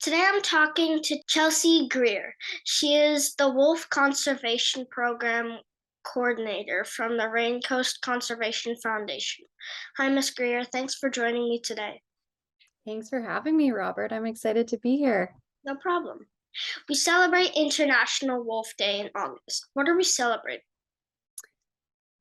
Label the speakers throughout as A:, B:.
A: Today I'm talking to Chelsea Greer. She is the Wolf Conservation Program Coordinator from the Raincoast Conservation Foundation. Hi, Miss Greer. Thanks for joining me today.
B: Thanks for having me, Robert. I'm excited to be here.
A: No problem. We celebrate International Wolf Day in August. What are we celebrating?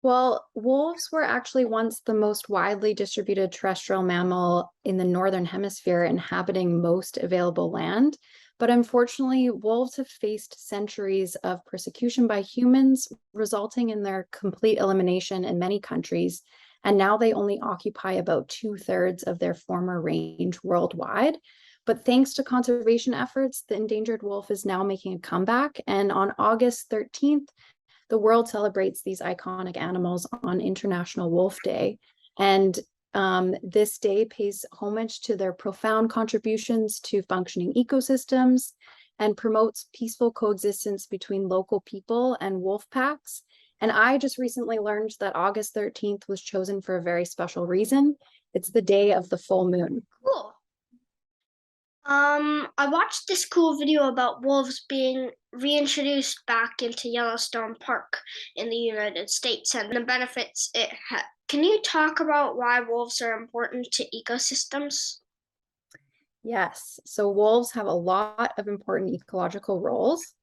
B: Well, wolves were actually once the most widely distributed terrestrial mammal in the Northern Hemisphere, inhabiting most available land. But unfortunately, wolves have faced centuries of persecution by humans, resulting in their complete elimination in many countries. And now they only occupy about 2/3 of their former range worldwide. But thanks to conservation efforts, the endangered wolf is now making a comeback. And on August 13th, the world celebrates these iconic animals on International Wolf Day. And this day pays homage to their profound contributions to functioning ecosystems and promotes peaceful coexistence between local people and wolf packs. And I just recently learned that August 13th was chosen for a very special reason. It's the day of the full moon.
A: Cool. I watched this cool video about wolves being reintroduced back into Yellowstone Park in the United States and the benefits it had. Can you talk about why wolves are important to ecosystems?
B: Yes, so wolves have a lot of important ecological roles.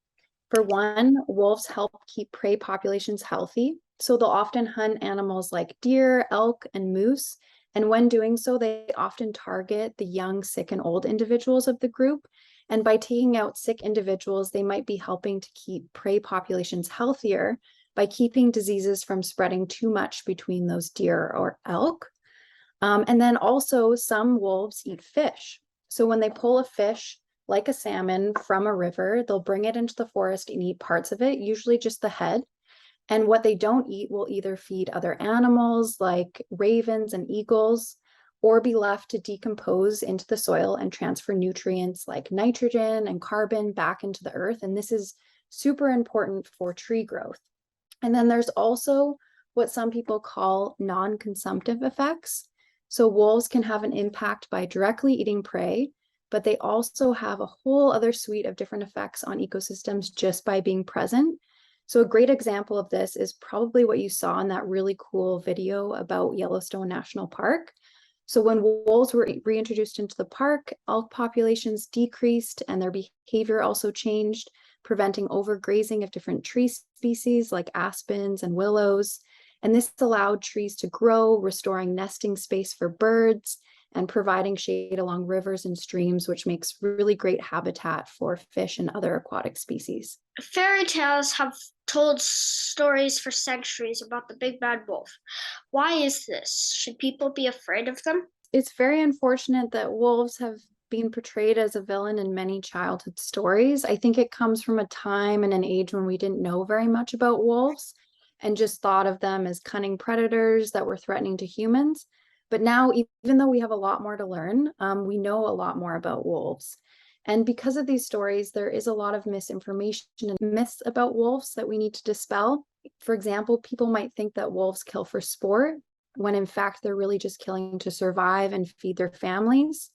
B: For one, wolves help keep prey populations healthy. So they'll often hunt animals like deer, elk, and moose. And when doing so, they often target the young, sick, and old individuals of the group. And by taking out sick individuals, they might be helping to keep prey populations healthier by keeping diseases from spreading too much between those deer or elk. And then also, some wolves eat fish. So when they pull a fish, like a salmon, from a river, they'll bring it into the forest and eat parts of it, usually just the head. And what they don't eat will either feed other animals like ravens and eagles, or be left to decompose into the soil and transfer nutrients like nitrogen and carbon back into the earth. And this is super important for tree growth. And then there's also what some people call non-consumptive effects. So wolves can have an impact by directly eating prey, but they also have a whole other suite of different effects on ecosystems just by being present. So a great example of this is probably what you saw in that really cool video about Yellowstone National Park. So when wolves were reintroduced into the park, elk populations decreased and their behavior also changed, preventing overgrazing of different tree species like aspens and willows. And this allowed trees to grow, restoring nesting space for birds and providing shade along rivers and streams, which makes really great habitat for fish and other aquatic species.
A: Fairy tales have told stories for centuries about the big bad wolf. Why is this? Should people be afraid of them?
B: It's very unfortunate that wolves have been portrayed as a villain in many childhood stories. I think it comes from a time and an age when we didn't know very much about wolves and just thought of them as cunning predators that were threatening to humans. But now, even though we have a lot more to learn, we know a lot more about wolves. And because of these stories, there is a lot of misinformation and myths about wolves that we need to dispel. For example, people might think that wolves kill for sport, when in fact they're really just killing to survive and feed their families.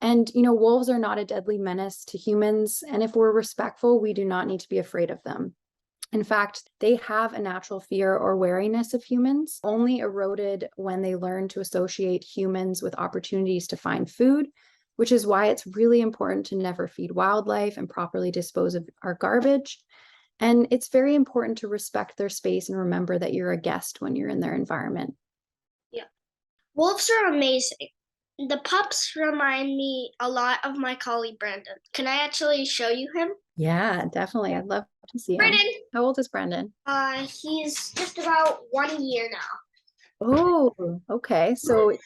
B: And, wolves are not a deadly menace to humans. And if we're respectful, we do not need to be afraid of them. In fact, they have a natural fear or wariness of humans, only eroded when they learn to associate humans with opportunities to find food, which is why it's really important to never feed wildlife and properly dispose of our garbage. And it's very important to respect their space and remember that you're a guest when you're in their environment.
A: Yeah. Wolves are amazing. The pups remind me a lot of my collie Brandon. Can I actually show you him?
B: Yeah, definitely. I'd love to see him.
A: Brandon!
B: How old is Brendan?
A: He's just about 1 year now.
B: Oh, okay. So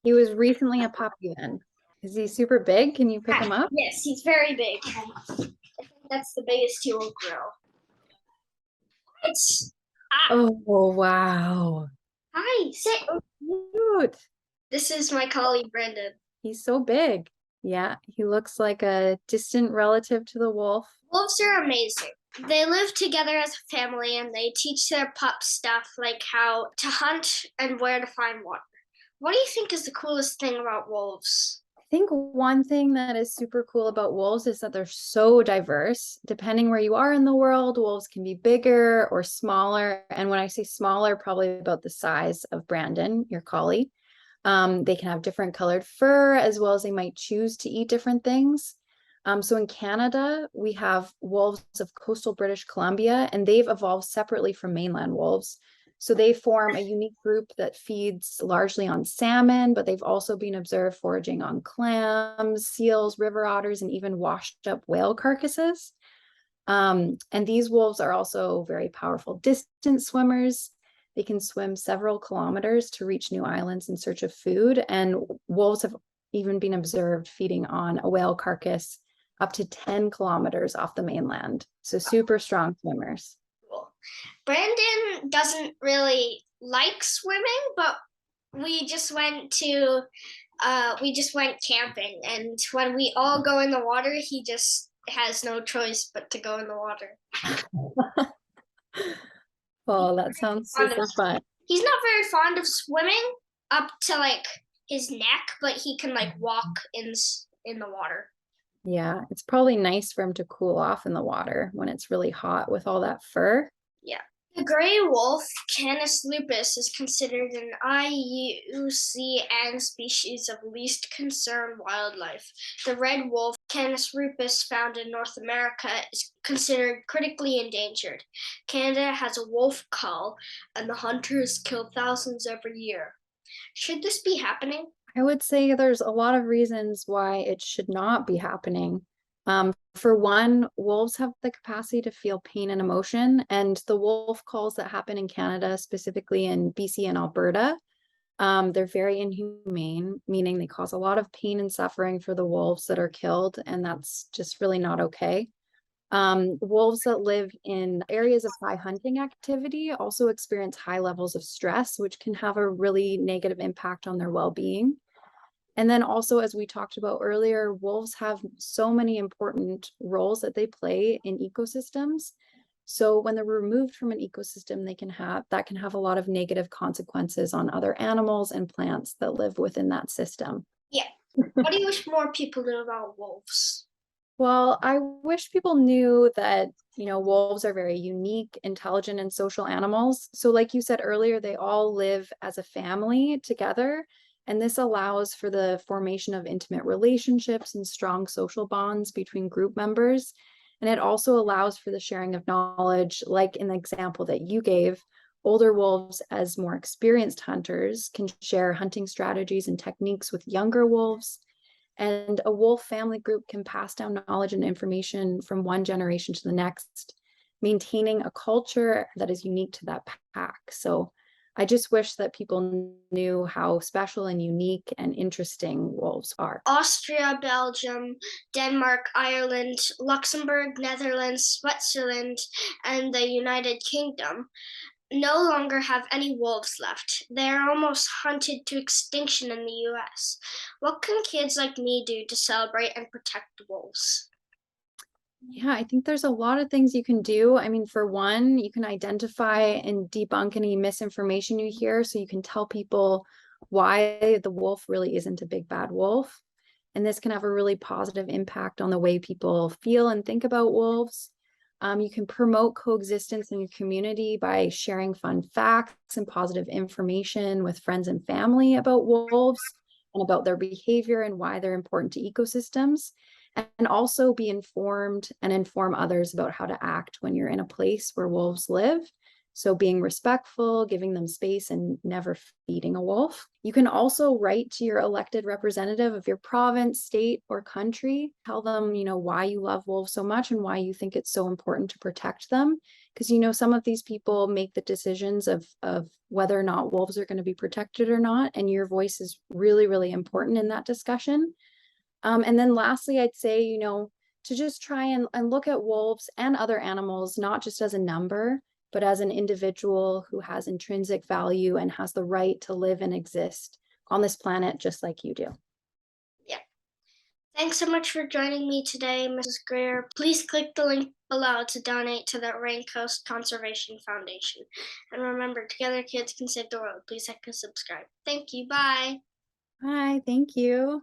B: he was recently a puppy then. Is he super big? Can you pick him up?
A: Yes, he's very big. I think that's the biggest he will grow. It's
B: Oh, wow.
A: Hi, sit.
B: So cute.
A: This is my collie Brandon.
B: He's so big. Yeah, he looks like a distant relative to the wolf.
A: Wolves are amazing. They live together as a family and they teach their pups stuff like how to hunt and where to find water. What do you think is the coolest thing about wolves?
B: I think one thing that is super cool about wolves is that they're so diverse. Depending where you are in the world, wolves can be bigger or smaller. And when I say smaller, probably about the size of Brandon, your collie. They can have different colored fur, as well as they might choose to eat different things. So in Canada, we have wolves of coastal British Columbia, and they've evolved separately from mainland wolves. So they form a unique group that feeds largely on salmon, but they've also been observed foraging on clams, seals, river otters, and even washed up whale carcasses. And these wolves are also very powerful distance swimmers. They can swim several kilometers to reach new islands in search of food. And wolves have even been observed feeding on a whale carcass up to 10 kilometers off the mainland. So super strong swimmers.
A: Cool. Brandon doesn't really like swimming, but we just went to we just went camping, and when we all go in the water, he just has no choice but to go in the water.
B: Oh, that sounds
A: Fond of,
B: super fun.
A: he's not very fond of swimming up to like his neck, but he can like walk in the water.
B: Yeah, it's probably nice for him to cool off in the water when it's really hot with all that fur.
A: Yeah. The gray wolf, Canis lupus, is considered an IUCN species of least concern wildlife. The red wolf, Canis rupus, found in North America, is considered critically endangered. Canada has a wolf cull, and the hunters kill thousands every year. Should this be happening?
B: I would say there's a lot of reasons why it should not be happening. For one, wolves have the capacity to feel pain and emotion, and the wolf calls that happen in Canada, specifically in BC and Alberta, they're very inhumane, meaning they cause a lot of pain and suffering for the wolves that are killed, and that's just really not okay. Wolves that live in areas of high hunting activity also experience high levels of stress, which can have a really negative impact on their well-being. And then also, as we talked about earlier, wolves have so many important roles that they play in ecosystems. So when they're removed from an ecosystem, that can have a lot of negative consequences on other animals and plants that live within that system.
A: Yeah. What do you wish more people knew about wolves?
B: Well, I wish people knew that, wolves are very unique, intelligent, and social animals. So, like you said earlier, they all live as a family together. And this allows for the formation of intimate relationships and strong social bonds between group members. And it also allows for the sharing of knowledge, like in the example that you gave. Older wolves, as more experienced hunters, can share hunting strategies and techniques with younger wolves. And a wolf family group can pass down knowledge and information from one generation to the next, maintaining a culture that is unique to that pack. So I just wish that people knew how special and unique and interesting wolves are.
A: Austria, Belgium, Denmark, Ireland, Luxembourg, Netherlands, Switzerland, and the United Kingdom no longer have any wolves left. They are almost hunted to extinction in the US. What can kids like me do to celebrate and protect wolves?
B: Yeah, I think there's a lot of things you can do. I mean, for one, you can identify and debunk any misinformation you hear, so you can tell people why the wolf really isn't a big bad wolf. And this can have a really positive impact on the way people feel and think about wolves. You can promote coexistence in your community by sharing fun facts and positive information with friends and family about wolves and about their behavior and why they're important to ecosystems. And also be informed and inform others about how to act when you're in a place where wolves live. So being respectful, giving them space, and never feeding a wolf. You can also write to your elected representative of your province, state, or country. Tell them, why you love wolves so much and why you think it's so important to protect them. Because, some of these people make the decisions of whether or not wolves are going to be protected or not. And your voice is really, really important in that discussion. And then lastly, I'd say, to just try and look at wolves and other animals, not just as a number, but as an individual who has intrinsic value and has the right to live and exist on this planet just like you do.
A: Yeah. Thanks so much for joining me today, Mrs. Greer. Please click the link below to donate to the Raincoast Conservation Foundation. And remember, together kids can save the world. Please like and subscribe. Thank you. Bye.
B: Hi, thank you.